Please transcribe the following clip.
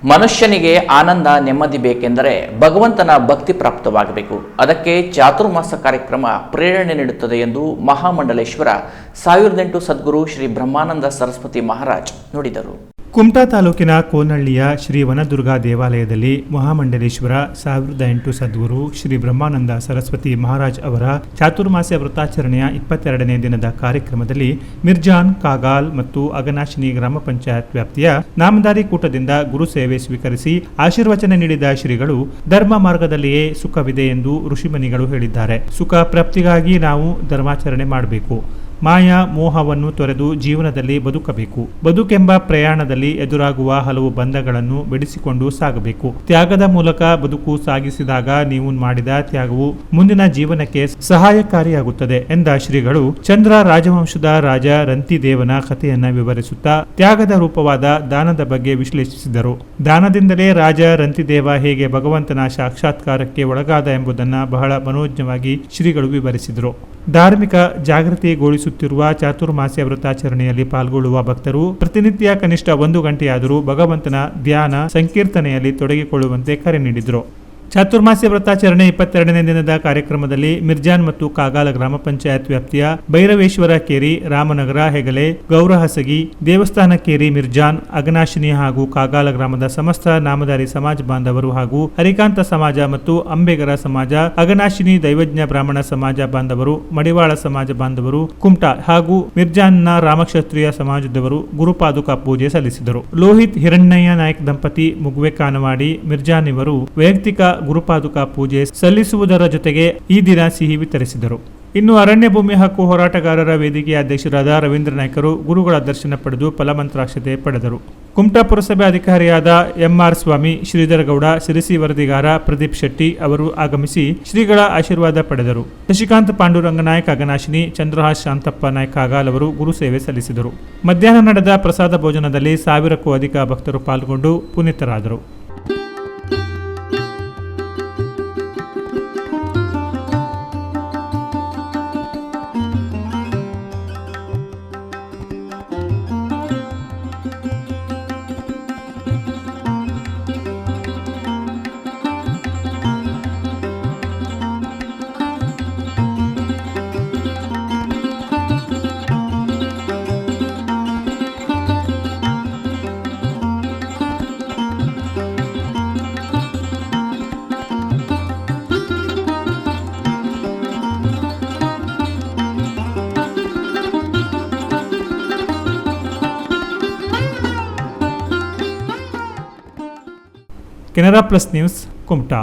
ಮನುಷ್ಯನಿಗೆ ಆನಂದ ನೆಮ್ಮದಿ ಬೇಕೆಂದರೆ ಭಗವಂತನ ಭಕ್ತಿ ಪ್ರಾಪ್ತವಾಗಬೇಕು. ಅದಕ್ಕೆ ಚಾತುರ್ಮಾಸ ಕಾರ್ಯಕ್ರಮ ಪ್ರೇರಣೆ ನೀಡುತ್ತದೆ ಎಂದು ಮಹಾಮಂಡಲೇಶ್ವರ 1008 ಸದ್ಗುರು ಶ್ರೀ ಬ್ರಹ್ಮಾನಂದ ಸರಸ್ವತಿ ಮಹಾರಾಜ್ ನುಡಿದರು. ಕುಮಟಾ ತಾಲೂಕಿನ ಕೋನಹಳ್ಳಿಯ ಶ್ರೀ ವನದುರ್ಗಾ ದೇವಾಲಯದಲ್ಲಿ ಮಹಾಮಂಡಲೇಶ್ವರ 1008 ಸದ್ಗುರು ಶ್ರೀ ಬ್ರಹ್ಮಾನಂದ ಸರಸ್ವತಿ ಮಹಾರಾಜ್ ಅವರ ಚಾತುರ್ಮಾಸ್ಯ ವೃತ್ತಾಚರಣೆಯ 22ನೇ ದಿನದ ಕಾರ್ಯಕ್ರಮದಲ್ಲಿ ಮಿರ್ಜಾನ್, ಕಾಗಾಲ್ ಮತ್ತು ಅಗನಾಶಿನಿ ಗ್ರಾಮ ಪಂಚಾಯತ್ ವ್ಯಾಪ್ತಿಯ ನಾಮಧಾರಿ ಕೂಟದಿಂದ ಗುರು ಸೇವೆ ಸ್ವೀಕರಿಸಿ ಆಶೀರ್ವಚನ ನೀಡಿದ ಶ್ರೀಗಳು ಧರ್ಮ ಮಾರ್ಗದಲ್ಲಿಯೇ ಸುಖವಿದೆ ಎಂದು ಋಷಿಮುನಿಗಳು ಹೇಳಿದ್ದಾರೆ. ಸುಖ ಪ್ರಾಪ್ತಿಗಾಗಿ ನಾವು ಧರ್ಮಾಚರಣೆ ಮಾಡಬೇಕು. ಮಾಯಾ ಮೋಹವನ್ನು ತೊರೆದು ಜೀವನದಲ್ಲಿ ಬದುಕಬೇಕು. ಬದುಕೆಂಬ ಪ್ರಯಾಣದಲ್ಲಿ ಎದುರಾಗುವ ಹಲವು ಬಂಧಗಳನ್ನು ಬಿಡಿಸಿಕೊಂಡು ಸಾಗಬೇಕು. ತ್ಯಾಗದ ಮೂಲಕ ಬದುಕು ಸಾಗಿಸಿದಾಗ ನೀವು ಮಾಡಿದ ತ್ಯಾಗವು ಮುಂದಿನ ಜೀವನಕ್ಕೆ ಸಹಾಯಕಾರಿಯಾಗುತ್ತದೆ ಎಂದ ಶ್ರೀಗಳು ಚಂದ್ರ ರಾಜವಂಶದ ರಾಜ ರಂತಿದೇವನ ಕಥೆಯನ್ನ ವಿವರಿಸುತ್ತಾ ತ್ಯಾಗದ ರೂಪವಾದ ದಾನದ ಬಗ್ಗೆ ವಿಶ್ಲೇಷಿಸಿದರು. ದಾನದಿಂದಲೇ ರಾಜ ರಂತಿದೇವ ಹೇಗೆ ಭಗವಂತನ ಸಾಕ್ಷಾತ್ಕಾರಕ್ಕೆ ಒಳಗಾದ ಎಂಬುದನ್ನು ಬಹಳ ಮನೋಜ್ಞವಾಗಿ ಶ್ರೀಗಳು ವಿವರಿಸಿದರು. ಧಾರ್ಮಿಕ ಜಾಗೃತಿಗೊಳಿಸುತ್ತಿರುವ ಚಾತುರ್ಮಾಸ್ಯ ವ್ರತಾಚರಣೆಯಲ್ಲಿ ಪಾಲ್ಗೊಳ್ಳುವ ಭಕ್ತರು ಪ್ರತಿನಿತ್ಯ ಕನಿಷ್ಠ 1 ಗಂಟೆಯಾದರೂ ಭಗವಂತನ ಧ್ಯಾನ ಸಂಕೀರ್ತನೆಯಲ್ಲಿ ತೊಡಗಿಕೊಳ್ಳುವಂತೆ ಕರೆ ನೀಡಿದರು. ಚಾತುರ್ಮಾಸ್ಯ ವ್ರತಾಚರಣೆ 22ನೇ ದಿನದ ಕಾರ್ಯಕ್ರಮದಲ್ಲಿ ಮಿರ್ಜಾನ್ ಮತ್ತು ಕಾಗಾಲ ಗ್ರಾಮ ಪಂಚಾಯತ್ ವ್ಯಾಪ್ತಿಯ ಭೈರವೇಶ್ವರ ಕೇರಿ, ರಾಮನಗರ, ಹೆಗಲೆ, ಗೌರಹಸಗಿ, ದೇವಸ್ಥಾನ ಕೇರಿ, ಮಿರ್ಜಾನ್, ಅಗನಾಶಿನಿ ಹಾಗೂ ಕಾಗಾಲ ಗ್ರಾಮದ ಸಮಸ್ತ ನಾಮಧಾರಿ ಸಮಾಜ ಬಾಂಧವರು ಹಾಗೂ ಹರಿಕಾಂತ ಸಮಾಜ ಮತ್ತು ಅಂಬೇಗರ ಸಮಾಜ, ಅಗನಾಶಿನಿ ದೈವಜ್ಞ ಬ್ರಾಹ್ಮಣ ಸಮಾಜ ಬಾಂಧವರು, ಮಡಿವಾಳ ಸಮಾಜ ಬಾಂಧವರು, ಕುಮಟಾ ಹಾಗೂ ಮಿರ್ಜಾನ್ನ ರಾಮಕ್ಷತ್ರಿಯ ಸಮಾಜದವರು ಗುರುಪಾದುಕಾ ಪೂಜೆ ಸಲ್ಲಿಸಿದರು. ಲೋಹಿತ್ ಹಿರಣ್ಣಯ್ಯ ನಾಯಕ್ ದಂಪತಿ, ಮುಗುವೆ ಕಾನವಾಡಿ, ಮಿರ್ಜಾನ್ ಇವರು ವೈಯಕ್ತಿಕ ಗುರುಪಾದುಕಾ ಪೂಜೆ ಸಲ್ಲಿಸುವುದರ ಜೊತೆಗೆ ಈ ದಿನ ಸಿಹಿ ವಿತರಿಸಿದರು. ಇನ್ನು ಅರಣ್ಯ ಭೂಮಿ ಹಕ್ಕು ಹೋರಾಟಗಾರರ ವೇದಿಕೆಯ ಅಧ್ಯಕ್ಷರಾದ ರವೀಂದ್ರ ನಾಯ್ಕರು ಗುರುಗಳ ದರ್ಶನ ಪಡೆದು ಫಲಮಂತ್ರಾಕ್ಷತೆ ಪಡೆದರು. ಕುಮಟಾ ಪುರಸಭೆ ಅಧಿಕಾರಿಯಾದ ಎಂಆರ್ ಸ್ವಾಮಿ, ಶ್ರೀಧರ ಗೌಡ, ಸಿರಿಸಿ ವರದಿಗಾರ ಪ್ರದೀಪ್ ಶೆಟ್ಟಿ ಅವರು ಆಗಮಿಸಿ ಶ್ರೀಗಳ ಆಶೀರ್ವಾದ ಪಡೆದರು. ಶಶಿಕಾಂತ್ ಪಾಂಡುರಂಗ ನಾಯ್ಕ ಅಗನಾಶಿನಿ, ಚಂದ್ರಹಾಸ್ ಶಾಂತಪ್ಪ ನಾಯ್ಕ ಕಾಗಾಲ್ ಅವರು ಗುರು ಸೇವೆ ಸಲ್ಲಿಸಿದರು. ಮಧ್ಯಾಹ್ನ ನಡೆದ ಪ್ರಸಾದ ಭೋಜನದಲ್ಲಿ 1000ಕ್ಕೂ ಅಧಿಕ ಭಕ್ತರು ಪಾಲ್ಗೊಂಡು ಪುನೀತರಾದರು. Canara plus news, Kumta.